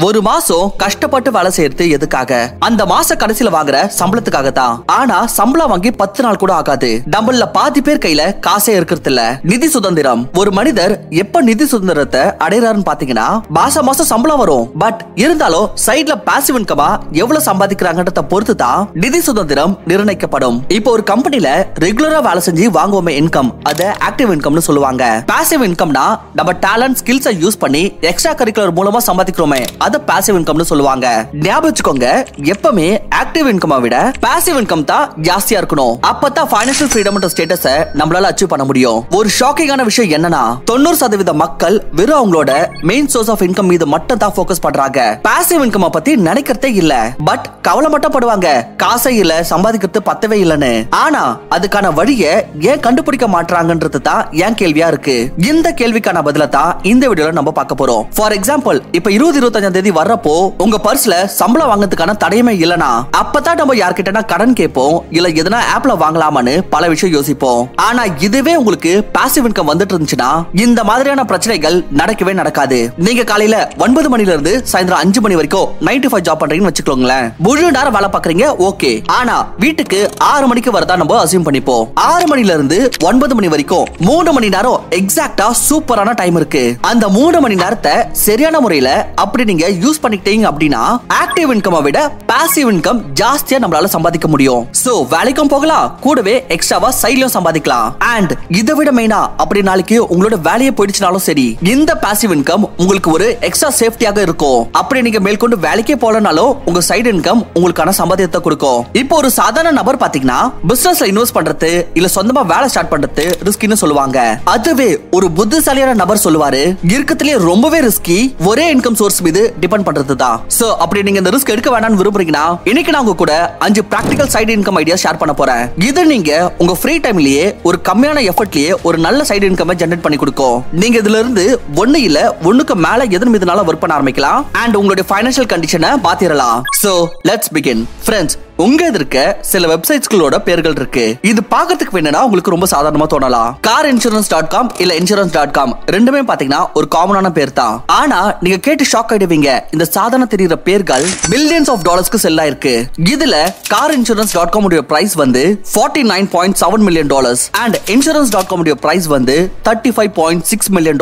ஒரு மாசம் கஷ்டப்பட்டு வேலை செய்யறது எதுக்காக? அந்த மாச கடைசியில வாங்குற சம்பளத்துக்காக தான். ஆனா சம்பளம் வாங்கி 10 நாள் கூட ஆகாது. நம்மள பாதி பேர் கையில காசே இருக்கிறது இல்ல. நிதி சுதந்திரம். ஒரு மனிதர் எப்ப நிதி சுதந்திரத்தை அடையறாருன்னு பாத்தீங்கன்னா மாசம் சம்பளம் வரும். பட் இருந்தாலும் சைடுல பாசிவ் இன்கமா எவ்வளவு சம்பாதிக்கிறாங்கன்றத பொறுத்து தான் நிதி சுதந்திரம் நிர்ணயிக்கப்படும். இப்போ ஒரு கம்பெனில ரெகுலரா வேலை செஞ்சு வாங்குவோமே இன்கம், அத ஆக்டிவ் இன்கம்னு சொல்லுவாங்க. பாசிவ் இன்கம்னா நம்ம டேலண்ட் ஸ்கில்ஸை யூஸ் பண்ணி எக்ஸ்ட்ரா கரிக்குலர் மூலமா சம்பாதிக்கிறோமே, அத பாசிவ் இன்கம்னு சொல்லுவாங்க. ஞாபகம் வச்சுக்கோங்க, எப்பவுமே ஆக்டிவ் இன்கமை விட பாசிவ் இன்கம் தான் ஜாஸ்தியா இருக்கணும். அப்பதான் ஃபைனான்சியல் ஃப்ரீடம் ஸ்டேட்டஸை நம்மளால அச்சீவ் பண்ண முடியும். ஒரு ஷாக்கிங்கான விஷயம் என்னன்னா 90% மக்கள் வெறும் அவங்களோட மெயின் சோர்ஸ் ஆஃப் இன்கம் மீது மட்டும் தான் ஃபோக்கஸ் பண்றாங்க. பாசிவ் இன்கம் பத்தி நினைக்கிறதே இல்ல. பட் கவலை மட்டும் படுவாங்க, காசே இல்ல, சம்பாதிக்கிறது பத்தவே இல்லன்னு. ஆனா அதுக்கான வழியை ஏன் கண்டுபிடிக்க மாட்டாங்கன்றது தான் என் கேள்வியா இருக்கு. இந்த கேள்விக்கான பதில தான் இந்த வீடியோல நம்ம பார்க்க போறோம். ஃபார் எக்ஸாம்பிள், இப்ப 20-25 தேதி வர்றப்போ உங்க பர்ஸ்ல சம்பளம் வாங்குறதுக்கான தடையுமே இல்லனா, அப்பதான் நம்ம யார்கிட்டனா கடன் கேட்போம், இல்ல எதனா ஆப்ல வாங்கலாமான்னு பல விஷயம் யோசிப்போம். ஆனா இதுவே உங்களுக்கு பாசிவ் இன்கம் வந்துட்டு இருந்துச்சுன்னா இந்த மாதிரியான பிரச்சனைகள் நடக்கவே நடக்காது. நீங்க காலையில 9 மணில இருந்து சாயந்தரம் 5 மணி வரைக்கும் 9 to 5 ஜாப் பண்றீங்கன்னு வச்சுக்கோங்களேன். முழு நேரம் வேலை பாக்குறீங்க, ஓகே. ஆனா வீட்டுக்கு 6 மணிக்கு வரதா நம்ம அசியூம் பண்ணிப்போம். 6 மணில இருந்து 9 மணி வரைக்கும் 3 மணி நேரம் எக்ஸாக்ட்டா சூப்பரான டைம் இருக்கு. அந்த 3 மணி நேரத்தை சரியான முறையில அப்படி நீங்க யூஸ் பண்ணிட்டீங்க அப்படின்னா ஆக்டிவ் இன்கமை விட பாசிவ் இன்கம் ஜாஸ்தியா நம்மளால சம்பாதிக்க முடியும். சோ வேலைக்கும் போகலாம், கூடவே எக்ஸ்ட்ராவா சைட்லயும் சம்பாதிக்கலாம். அண்ட் இதை விட மெயினா அப்படி நாளைக்கு உங்களோட வேலையை போயிடுச்சுனாலும் சரி, இந்த பாசிவ் இன்கம் உங்களுக்கு ஒரு எக்ஸ்ட்ரா சேஃப்டியாக இருக்கும். அப்படி நீங்க மேற்கொண்டு வேலைக்கே போலனாலும் உங்க சைடு இன்கம் உங்களுக்கான சம்பாத்தியத்தை கொடுக்கும். இப்போ ஒரு சாதாரண நபர் பாத்தீங்கன்னா பிசினஸ்ல இன்வெஸ்ட் பண்றது இல்ல சொந்தமா வேலை ஸ்டார்ட் பண்றது ரிஸ்கின்னு சொல்லுவாங்க. அதுவே ஒரு புத்திசாலியான நபர் சொல்லுவாரு, இருக்கத்திலே ரொம்பவே ரிஸ்கி ஒரே இன்கம் சோர்ஸ் மீது டிபெண்ட் பண்றது தான். சோ அப்படி நீங்க இந்த ரிஸ்க் எடுக்க வேண்டாம்னு விரும்புறீங்கன்னா இன்னைக்கு நான் உங்க கூட 5 practical side income idea share பண்ண போறேன். இது நீங்க உங்க ஃப்ரீ டைம்லயே ஒரு கம்மியான எஃபர்ட்லயே ஒரு நல்ல சைடு இன்கம் ஜெனரேட் பண்ணி கொடுக்கும். நீங்க இதுல இருந்து ஒண்ணு இல்ல ஒண்ணுக்கு மேல எதன் மீதுனால ஒர்க் பண்ண ஆரம்பிக்கலாம் அண்ட் உங்களுடைய ஃபைனான்சியல் கண்டிஷனை மாத்திரலாம். So let's begin. ஃப்ரெண்ட்ஸ், உங்க எதிர்க்க சில வெப்சைட்ஸ்களோட பேர்கள் இருக்கு. இது பாக்கிறதுக்கு வேணும்னா உங்களுக்கு ரொம்ப சாதாரணமா தோணலாம். carinsurance.com இல்ல insurance.com ரெண்டுமே பாத்தீங்கன்னா ஒரு காமனான பேர் தான். ஆனா நீங்க கேட்டு ஷாக் ஆயிடுவீங்க, இந்த சாதாரண தெரியுற பேர்கள் பில்லியன்ஸ் ஆஃப் டாலர்ஸ்க்கு செல் ஆயிருக்கு. இதுல carinsurance.com உடைய பிரைஸ் வந்து $49.7 மில்லியன் அண்ட் insurance.com உடைய பிரைஸ் வந்து $35.6 மில்லியன்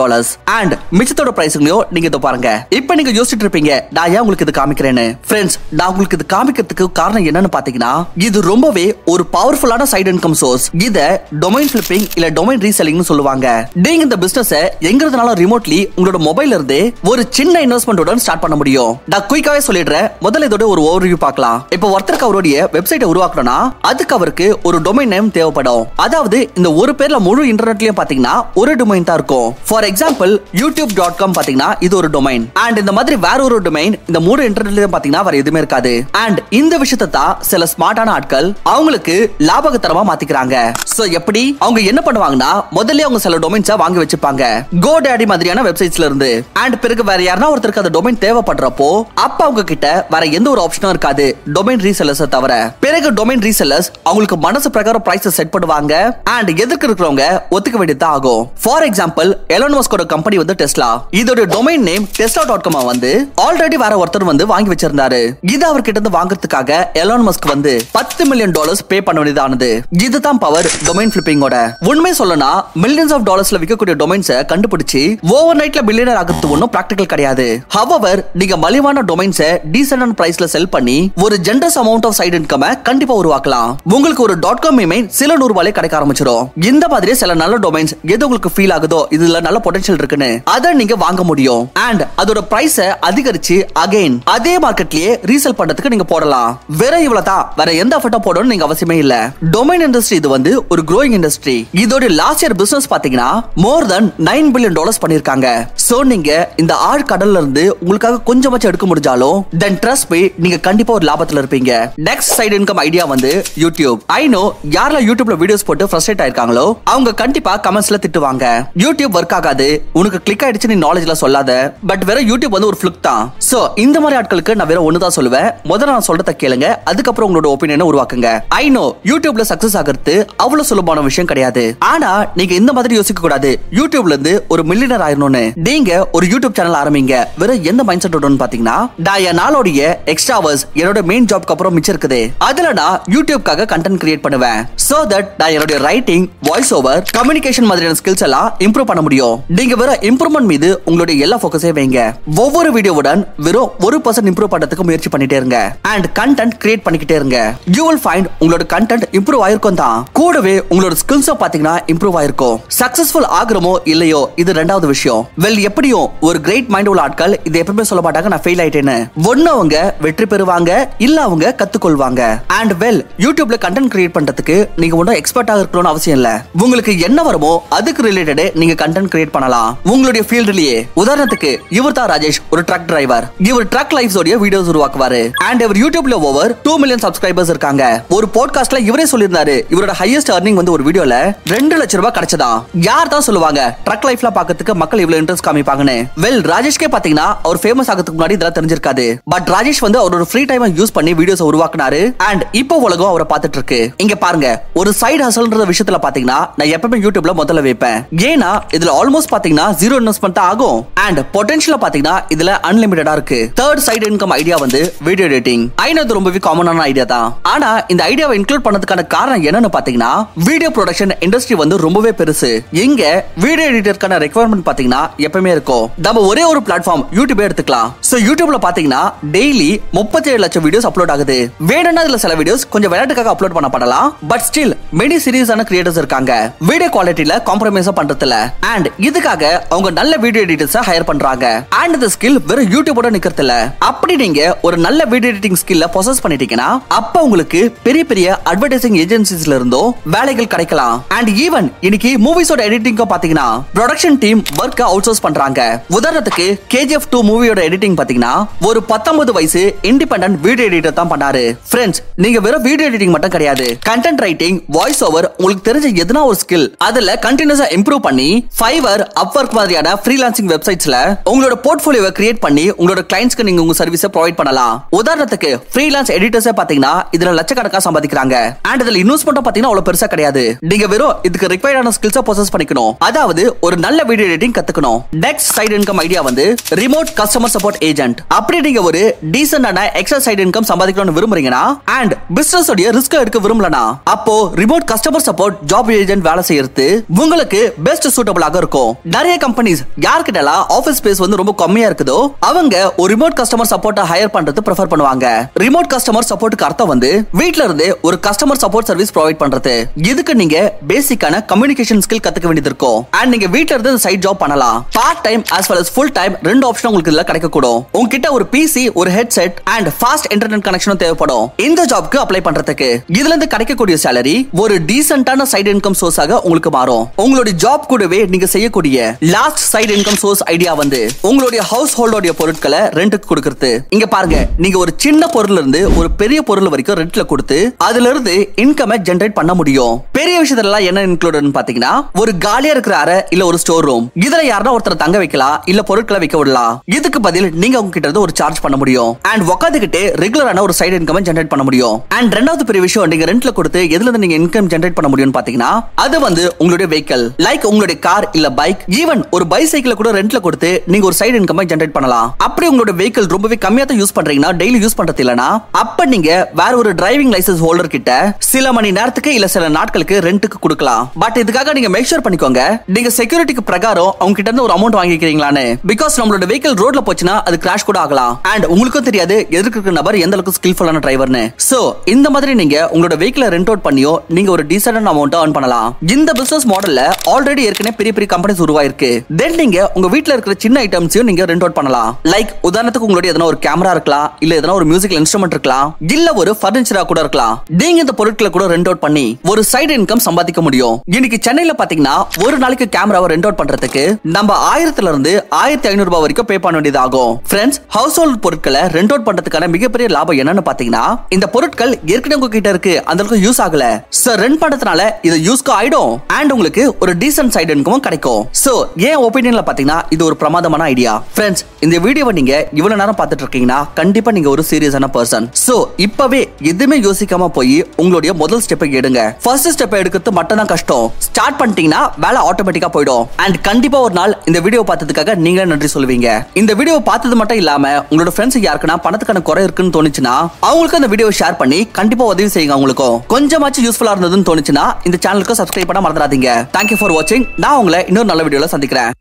அண்ட் மிச்சத்தோட பிரைஸ்ங்களையும் நீங்க இத பாருங்க. இப்போ நீங்க யோசிச்சுட்டு இருப்பீங்க, நான் ஏன் உங்களுக்கு இது காமிக்கிறேன்னு. ஃப்ரெண்ட்ஸ், நான் உங்களுக்கு இது காமிக்கிறதுக்கு காரணம் என்ன பாத்தீங்கன்னா, இது ரொம்பவே ஒரு பவர்ஃபுல்லான சைடு இன்கம் சோர்ஸ். இத டொமைன் ஃபிளிப்பிங் இல்ல டொமைன் ரீசெல்லிங்னு சொல்லுவாங்க. நீங்க இந்த பிசினஸ் எங்க இருந்தாலும் ரிமோட்லி உங்களோட மொபைல்ல இருந்து ஒரு சின்ன இன்வெஸ்ட்மென்ட்டோட ஸ்டார்ட் பண்ண முடியும். நான் குயிக்காவே சொல்லிடுறேன். முதல்ல இதோட ஒரு ஓவர்வியூ பார்க்கலாம். இப்போ ஒருத்தருக்கு அவருடைய வெப்சைட்டை உருவாக்கணும்னா அதுக்கு அவருக்கு ஒரு டொமைன் நேம் தேவைப்படும். அதாவது இந்த ஒரு பேர்ல முழு இன்டர்நெட்லயும் பாத்தீங்கன்னா ஒரு டொமைன் தான் இருக்கும். ஃபார் எக்ஸாம்பிள் youtube.com பாத்தீங்கன்னா இது ஒரு டொமைன் அண்ட் இந்த மாதிரி வேற ஒரு டொமைன் இந்த மூணு இன்டர்நெட்லயும் பாத்தீங்கன்னா வேற எதுவுமே இருக்காது. அண்ட் இந்த விஷயத்தை தான் சில ஸ்மார்ட்டான ஆட்கள் அவங்களுக்கு லாபகரமா மாத்திக்கிறாங்க. சோ எப்படி அவங்க என்ன பண்ணுவாங்கன்னா, முதல்ல அவங்க சில டொமைன்ஸை வாங்கி வச்சுப்பாங்க GoDaddy மாதிரியான வெப்சைட்ஸ்ல இருந்து. அண்ட் பிறகு வேற யாரனா ஒருத்தருக்கு அந்த டொமைன் தேவைப்படுறப்போ அப்ப அவங்க கிட்ட வேற எந்த ஒரு ஆப்ஷனும் இருக்காது டொமைன் ரீசெல்லர்ஸ் தவிர. பிறகு டொமைன் ரீசெல்லர்ஸ் அவங்களுக்கு மனசு பிரகாரம் பிரைஸ் செட் பண்ணுவாங்க அண்ட் எதிர்க்க இருக்கிறவங்க ஒத்துக்க வேண்டியதா ஆகும். ஃபார் எக்ஸாம்பிள், எலான் மஸ்கோட கம்பெனி வந்து டெஸ்லா. இதோட டொமைன் நேம் tesla.com வந்து ஆல்ரெடி வேற ஒருத்தர் வந்து வாங்கி வச்சிருந்தாரு. இது அவர்கிட்ட இருந்து வாங்குறதுக்காக எலான் மஸ்க் வந்து $10 மில்லியன் பே பண்ண வேண்டியதானது. இதுதான் பவர் டொமைன் ஃபிளிப்பிங்கோட. உண்மை சொல்லனா மில்லியன்ஸ் ஆஃப் டாலர்ஸ்ல விற்கக்கூடிய டொமைன்ஸை கண்டுபிடிச்சு ஓவர் நைட்ல பில்லியனர் ஆகிறது ஒன்னும் பிராக்டிகல் கிடையாது. ஹவவர், நீங்க மலிவான டொமைன்ஸை டீசன்ட் பிரைஸ்ல செல் பண்ணி ஒரு generous amount of side income கண்டிப்பா உருவாக்கலாம். உங்களுக்கு ஒரு .com இமெயில் சில $100 கிடைக்க ஆரம்பிச்சிடும். இந்த மாதிரி சில நல்ல டொமைன்ஸ் எது உங்களுக்கு ஃபீல் ஆகுதோ இதுல நல்ல பொட்டன்ஷியல் இருக்குன்னு அதை நீங்க வாங்க முடியும். அண்ட் அதோட பிரைஸ் அதிகரிச்சு அகைன் அதே மார்க்கெட்லயே ரீசெல் பண்றதுக்கு நீங்க போடலாம். வேற இவ்வளவுதான், வேற எந்த எஃபர்ட் போடணும் நீங்க அவசியமே இல்ல. டொமைன் இண்டஸ்ட்ரி இது வந்து ஒரு growing இண்டஸ்ட்ரி. இதோட லாஸ்ட் இயர் பிசினஸ் பாத்தீங்கன்னா more than $9 பில்லியன் பண்ணிருக்காங்க. சோ நீங்க இந்த ஆழ் கடல்ல இருந்து உங்களுக்காக கொஞ்சமாச்சும் எடுக்க முடிஞ்சாலும் then trust me, நீங்க கண்டிப்பா ஒரு லாபத்துல இருப்பீங்க. நெக்ஸ்ட் சைடு இன்கம் ஐடியா வந்து யூடியூப். ஐ நோ யாரெல்லாம் யூடியூப்ல வீடியோஸ் போட்டு ஃப்ரஸ்ட்ரேட் ஆயிருக்காங்களோ அவங்க கண்டிப்பா கமெண்ட்ஸ்ல திட்டுவாங்க, யூடியூப் ஒர்க் ஆகாது, உனக்கு கிளிக் ஆயிடுச்சு, நீ நாலேஜ்ல சொல்லாத. பட் வேற யூடியூப் வந்து ஒரு ஃப்ளுக் தான். சோ இந்த மாதிரி ஆட்களுக்கு நான் வேற ஒண்ணுதான் சொல்லுவேன், முதல்ல நான் சொல்றத கேளுங்க, அதுக்கப்புறம் உங்களோட ஒப்பீனியனை உருவாக்குங்க. ஐ நோ யூடியூப்ல சக்சஸ் ஆகிறது அவ்வளவு சுலபமான விஷயம் கிடையாது. ஆனா நீங்க இந்த மாதிரி யோசிக்க கூடாது யூடியூப்ல இருந்து ஒரு மில்லியனர் ஆயிரணும்னு. நீங்க ஒரு யூடியூப் சேனல் ஆரம்பிங்க. வெறும் எந்த மைண்ட் செட்டோட பாத்தீங்கன்னா நான் என் நாளோடைய எக்ஸ்ட்ரா ஹவர்ஸ் என்னோட மெயின் ஜாப்க்கு அப்புறம் மிச்சம் இருக்குது. அதுல நான் யூடியூப்காக கண்டென்ட் கிரியேட் பண்ணுவேன். சோ தட் நான் என்னோட ரைட்டிங், வாய்ஸ் ஓவர், கம்யூனிகேஷன் மாதிரியான ஸ்கில்ஸ் எல்லாம் இம்ப்ரூவ் பண்ண முடியும். நீங்க வெறும் இம்ப்ரூவ்மெண்ட் மீது உங்களுடைய எல்லா ஃபோக்கஸே வைங்க. ஒவ்வொரு வீடியோவுடன் வெறும் 1% இம்ப்ரூவ் பண்றதுக்கு முயற்சி பண்ணிட்டே இருங்க. அண்ட் கண்டென்ட் கிரியேட் பண்ணிக்கிட்டே இருங்க. யூ வில் ஃபைண்ட் உங்களோட கண்டென்ட் இம்ப்ரூவ் ஆயிருக்கும் தான். கூடவே உங்களோட ஸ்கில்ஸும் பாத்தீங்கன்னா இம்ப்ரூவ் ஆயிருக்கும். சக்சஸ்ஃபுல் ஆகுறமோ இல்லையோ இது ரெண்டாவது விஷயம். வெல் எப்படியும் ஒரு கிரேட் மைண்ட் உள்ள ஆட்கள் இது எப்பவுமே சொல்ல மாட்டாங்க நான் ஃபெயில் ஆயிட்டேன்னு. ஒன்னு அவங்க வெற்றி பெறுவாங்க, இல்ல அவங்க கத்துக்கொள்வாங்க. அண்ட் வெல் யூடியூப்ல கண்டென்ட் கிரியேட் பண்றதுக்கு நீங்க ஒன்றும் எக்ஸ்பர்ட்டாக இருக்கணும்னு அவசியம் இல்ல. உங்களுக்கு என்ன வருமோ அதுக்கு ரிலேட்டட் நீங்க கண்டென்ட் கிரியேட் பண்ணலாம் உங்களுடைய ஃபீல்ட்லயே. உதாரணத்துக்கு இவர் தான் ராஜேஷ், ஒரு ட்ரக் டிரைவர். இவர் ட்ரக் லைஃப்ஸ் உடைய வீடியோஸ் உருவாக்குவாரு. அண்ட் இவர் யூடியூப்ல ஓவர் 2 மில்லியன் சப்ஸ்கிரைபர்ஸ் இருக்காங்க. ஒரு பாட்காஸ்ட்ல இவரே சொல்லியிருந்தாரு இவரோட ஹையஸ்ட் earning வந்து ஒரு வீடியோல 2 லட்சம் ரூபாய் கிடைச்சதா. யார் தான் சொல்லுவாங்க ட்ரக் லைஃப்ல பாக்கிறதுக்கு மக்கள் இவ்வளவு இன்ட்ரெஸ்ட் காமிப்பாங்கன்னு. வெல் ராஜேஷ்கே பாத்தீங்கன்னா அவர் ஃபேமஸ் ஆகிறதுக்கு முன்னாடி இதெல்லாம் தெரிஞ்சிருக்காது. பட் ராஜேஷ் வந்து அவரோட ஃப்ரீ டைம் யூஸ் பண்ணி வீடியோஸ் உருவாக்குனாரு. அண்ட் இப்போ உலகம் அவரை பார்த்துட்டு இருக்கு. இங்க பாருங்க, ஒரு சைடு ஹசல்ன்ற விஷயத்துல பாத்தீங்கன்னா நான் எப்பவுமே யூடியூப்ல முதல்ல வைப்பேன். ஏன்னா இதுல ஆல்மோஸ்ட் பாத்தீங்கன்னா 0 இன்வெஸ்ட்மெண்ட் ஆகும். அண்ட் பொட்டன்ஷியல் பாத்தீங்கன்னா இதுல அன்லிமிட்டடா இருக்கு. தேர்ட் சைடு இன்கம் ஐடியா வந்து வீடியோ எடிட்டிங். ஐநது ரொம்பவே காமனான ஐடியா தான். ஆனா இந்த ஐடியாவை இன்க்ளூட் பண்ணதுக்கான காரணம் என்னன்னு பாத்தீங்கன்னா வீடியோ ப்ரொடக்ஷன் இண்டஸ்ட்ரி வந்து ரொம்பவே பெருசு. இங்க வீடியோ எடிட்டருக்கான ரெக்வயர்மெண்ட் பாத்தீங்கன்னா எப்பவுமே இருக்கும். நம்ம ஒரே ஒரு பிளாட்ஃபார்ம் யூடியூப் எடுத்துக்கலாம். சோ யூடியூப்ல பாத்தீங்கன்னா டெய்லி 37 லட்சம் வீடியோஸ் அப்லோட் ஆகுது. வேணும்னா இதுல சில வீடியோஸ் கொஞ்சம் விளையாட்டுக்காக அப்லோட் பண்ணப்படலாம். பட் ஸ்டில் மெனி சீரியஸான கிரியேட்டர்ஸ் இருக்காங்க வீடியோ குவாலிட்டில காம்ப்ரமைஸ் பண்றதுல. அண்ட் இதுக்காக அவங்க நல்ல வீடியோ எடிட்டர்ஸ் ஹையர் பண்றாங்க. அண்ட் இந்த ஸ்கில் வெறும் யூடியூபோட நிக்கிறதுல. அப்படி நீங்க ஒரு நல்ல வீடியோ எடிட்டிங் ஸ்கில்ல பொசஸ் பண்ணிட்டீங்கன்னா அப்ப உங்களுக்கு பெரிய பெரிய அட்வர்டைசிங் ஏஜென்சிஸ்ல இருந்தோ வேலைகள் கிடைக்கலாம். அண்ட் ஈவன் இன்னைக்கு மூவிஸோட எடிட்டிங் பாத்தீங்கன்னா ப்ரொடக்ஷன் டீம் வர்க் அவுட்சோர்ஸ் பண்றாங்க. உதாரணத்துக்கு KGF 2 மூவியோட எடிட்டிங் பாத்தீங்கன்னா ஒரு 19 வயசு இண்டிபெண்டன்ட் வீடியோ எடிட்டர் தான் பண்ணாரு. ஃப்ரெண்ட்ஸ், நீங்க வெறும் வீடியோ எடிட்டிங் மட்டும் கிடையாது, கண்டென்ட் ரைட்டிங், வாய்ஸ் ஓவர், உங்களுக்கு தெரிஞ்ச எதுனா ஒரு ஸ்கில் அதுல கண்டினியூஸா இம்ப்ரூவ் பண்ணி Fiverr, Upwork மாதிரியான ஃப்ரீலான்சிங் வெப்சைட்ஸ்ல உங்களோட போர்ட்ஃபோலியோவை கிரியேட் பண்ணி உங்களோட கிளையன்ட்ஸ்க்கு நீங்க உங்க சர்வீஸை ப்ரொவைட் பண்ணலாம். உதாரணத்துக்கு ஃப்ரீலான்ஸ் எடிட்டர்ஸே பாத்தீங்கன்னா இதுல லட்சக்கணக்கா சம்பாதிக்கிறாங்க. அண்ட் இதுல இன்வெஸ்ட்மெண்ட் பாத்தீங்கன்னா அவ்வளவு பெருசா கிடையாது. நீங்க வெறும் இதுக்கு ரிக்வயர்டான ஸ்கில்ஸை பொசஸ் பண்ணிக்கணும். அதாவது ஒரு நல்ல வீடியோ எடிட்டிங் கத்துக்கணும். நெக்ஸ்ட் சைடு இன்கம் ஐடியா வந்து ரிமோட் கஸ்டமர் சப்போர்ட் ஏஜென்ட். அப்படி நீங்க ஒரு டீசன்டான எக்ஸ்ட்ரா சைடு இன்கம் சம்பாதிக்கணும்னு விரும்புறீங்கன்னா அண்ட் பிசினஸ் உடைய ரிஸ்க் எடுக்க விரும்பலனா அப்போ remote customer support job agent வேலை செய்யறது உங்களுக்கு பெஸ்ட் சூட்டபிளாக இருக்கும். நிறைய கம்பெனிஸ் யார்கிட்டலாம் ஆபீஸ் ஸ்பேஸ் வந்து ரொம்ப கம்மியா இருக்குதோ அவங்க ஒரு ரிமோட் கஸ்டமர் சப்போர்ட் ஹையர் பண்றது பிரெஃபர் பண்ணுவாங்க. ரிமோட் கஸ்டமர் சப்போர்ட்க்கு அர்த்தம் வந்து வீட்ல இருந்து ஒரு கஸ்டமர் சப்போர்ட் சர்வீஸ் ப்ரொவைட் பண்றது. இதுக்கு நீங்க பேசிக்கான கம்யூனிகேஷன் ஸ்கில் கத்துக்க வேண்டியது இருக்கும். அண்ட் நீங்க வீட்ல இருந்து சைட் ஜாப் பண்ணலாம். Part time as well as full time ரெண்டு ஆப்ஷன் உங்களுக்கு இதுல கிடைக்க கூடும். உங்ககிட்ட ஒரு பிசி, ஒரு ஹெட்செட் அண்ட் ஃபாஸ்ட் இன்டர்நெட் கனெக்ஷனும் தேவைப்படும் இந்த ஜாப்க்கு அப்ளை பண்றதுக்கு. இதுல இருந்து கிடைக்கக்கூடிய salary ஒரு டீசன்ட்டான சைடு இன்கம் சோர்ஸாக உங்களுக்கு மாறும். உங்களுடைய ஜாப் கூடவே நீங்க செய்யக்கூடிய last side income source idea வந்து உங்களுடைய ஹவுஸ் ஹோல்டோட பொருட்களை ரெண்டுக்கு கொடுக்கிறது. இங்க பாருங்க, நீங்க ஒரு சின்ன பொருள்ல இருந்து ஒரு பெரிய பொருள் வரைக்கும் ரெண்ட்ல கொடுத்து அதுல இருந்து இன்கம் ஜெனரேட் பண்ண முடியும். பெரிய விஷயத்துல என்ன இன்க்ளூடட்னு பாத்தீங்கன்னா ஒரு காலியா இருக்கிற அறை இல்ல ஒரு ஸ்டோர் ரூம். இதுல யாரா ஒருத்தர் தங்க வைக்கலாம், இல்ல பொருட்களை வைக்க விடலாம். இதுக்கு பதில் நீங்க அவங்க கிட்ட இருந்து ஒரு சார்ஜ் பண்ண முடியும். அண்ட் உட்காந்துக்கிட்டே ரெகுலரான ஒரு சைடு இன்கம் ஜெனரேட் பண்ண முடியும். அண்ட் ரெண்டாவது பெரிய விஷயம், நீங்க ரெண்ட்ல கொடுத்து எதுல இருந்து நீங்க இன்கம் ஜெனரேட் பண்ண முடியும்னு பாத்தீங்கன்னா அது வந்து உங்களுடைய வெஹிக்கிள், லைக் உங்களுடைய கார் இல்ல பைக், ஈவன் ஒரு பைசைக்கிள் கூட ரெண்ட்ல கொடுத்து நீங்க ஒரு சைடு இன்கம் ஜெனரேட் பண்ணலாம். அப்படி உங்களோட வெஹிக்கிள் ரொம்பவே கம்மியா தான் யூஸ் பண்றீங்கன்னா, டெய்லி யூஸ் பண்றது இல்லனா, அப்ப நீங்க வேற ஒரு டிரைவிங் லைசென்ஸ் ஹோல்டர் கிட்ட சில மணி நேரத்துக்கு இல்ல சில நாட்களுக்கு ரெண்ட்டுக்கு கொடுக்கலாம். பட் இதுக்காக நீங்க மேக் ஷூர் பண்ணிக்கோங்க நீங்க செக்யூரிட்டிக்கு பிரகாரம் அவங்க கிட்ட இருந்து ஒரு அமௌண்ட் வாங்கிக்கிறீங்களான்னு. பிகாஸ் நம்மளோட வெஹிக்கிள் ரோட்ல போச்சுன்னா அது கிராஷ் கூட ஆகலாம். அண்ட் உங்களுக்கும் தெரியாது எதிர்க்க இருக்கிற நபர் எந்த அளவுக்கு ஸ்கில்ஃபுல்லான டிரைவர்னு. சோ இந்த மாதிரி நீங்க உங்களோட வெஹிக்கிளை ரெண்ட் அவுட் பண்ணியோ நீங்க ஒரு டீசன்ட் அமௌண்ட் earn பண்ணலாம். இந்த பிசினஸ் மாடல்ல ஆல்ரெடி ஏற்கனவே பெரிய பெரிய கம்பெனிஸ் உருவாயிருக்கு. தென் நீங்க உங்க வீட்ல இருக்கிற சின்ன ஐட்டம்ஸையும் நீங்க ரெண்ட் அவுட் பண்ணலாம். லைக் உதாரணத்துக்கு உங்களுடைய எதனா ஒரு கேமரா இருக்கலாம், இல்ல எதனா ஒரு மியூசிக்கல் இன்ஸ்ட்ருமெண்ட் இருக்கலாம், இல்ல ஒரு ஃபர்னிச்சரா கூட இருக்கலாம். நீங்க இந்த பொருட்களை கூட ரெண்ட் அவுட் பண்ணி ஒரு சைடு இன்கம் சம்பாதிக்க முடியும். இன்னைக்கு சென்னையில பாத்தீங்கன்னா ஒரு நாளைக்கு கேமராவை ரெண்ட் அவுட் பண்றதுக்கு நம்ம 1000 இருந்து 1500 ரூபாய் வரைக்கும் பே பண்ண வேண்டியது ஆகும். ஃப்ரெண்ட்ஸ், ஹவுஸ் ஹோல்ட் பொருட்களை ரெண்ட் அவுட் பண்றதுக்கான மிகப்பெரிய லாபம் என்னன்னு பாத்தீங்கன்னா இந்த பொருட்கள் ஏற்கனவே உங்ககிட்ட இருக்கு, அந்த அளவுக்கு யூஸ் ஆகல. சோ ரெண்ட் பண்றதுனால இது யூஸ்க்கு ஆயிடும் அண்ட் உங்களுக்கு ஒரு டீசன்ட் சைடு இன்கம் கிடைக்கும். சோ ஏன் ஒபினியன்ல பாத்தீங்கன்னா இது ஒரு பிரமாதமான ஐடியா. ஃப்ரெண்ட்ஸ், இந்த வீடியோவை நீங்க இவ்வளவு நேரம் பார்த்துட்டு இருக்கீங்கன்னா கண்டிப்பா நீங்க ஒரு சீரியஸான பர்சன். சோ இப்பவே எதுவுமே யோசிக்காம போய் உங்களுடைய முதல் ஸ்டெப்பை எடுங்க. ஃபர்ஸ்ட் ஸ்டெப் எடுக்கிறது மட்டும் தான் கஷ்டம். ஸ்டார்ட் பண்ணிட்டீங்கன்னா வேலை ஆட்டோமேட்டிக்கா போயிடும். அண்ட் கண்டிப்பா ஒரு நாள் இந்த வீடியோ பார்த்ததுக்காக நீங்க நன்றி சொல்லுவீங்க. இந்த வீடியோ பார்த்தது மட்டும் இல்லாம உங்களோட ஃப்ரெண்ட்ஸ் யாருக்குன்னா பணத்துக்கான குறை இருக்குன்னு தோணுச்சுன்னா அவங்களுக்கு அந்த வீடியோ ஷேர் பண்ணி கண்டிப்பா உதவி செய்யுங்க. அவங்களுக்கும் கொஞ்சமாச்சும் யூஸ்ஃபுல்லா இருந்ததுன்னு தோணுச்சுன்னா இந்த சேனலுக்கு சப்ஸ்கிரைப் பண்ண மறந்துடாதீங்க. தேங்க்யூ ஃபார் வாட்சிங். நான் உங்களை இன்னொரு நல்ல வீடியோல சந்திக்கிறேன்.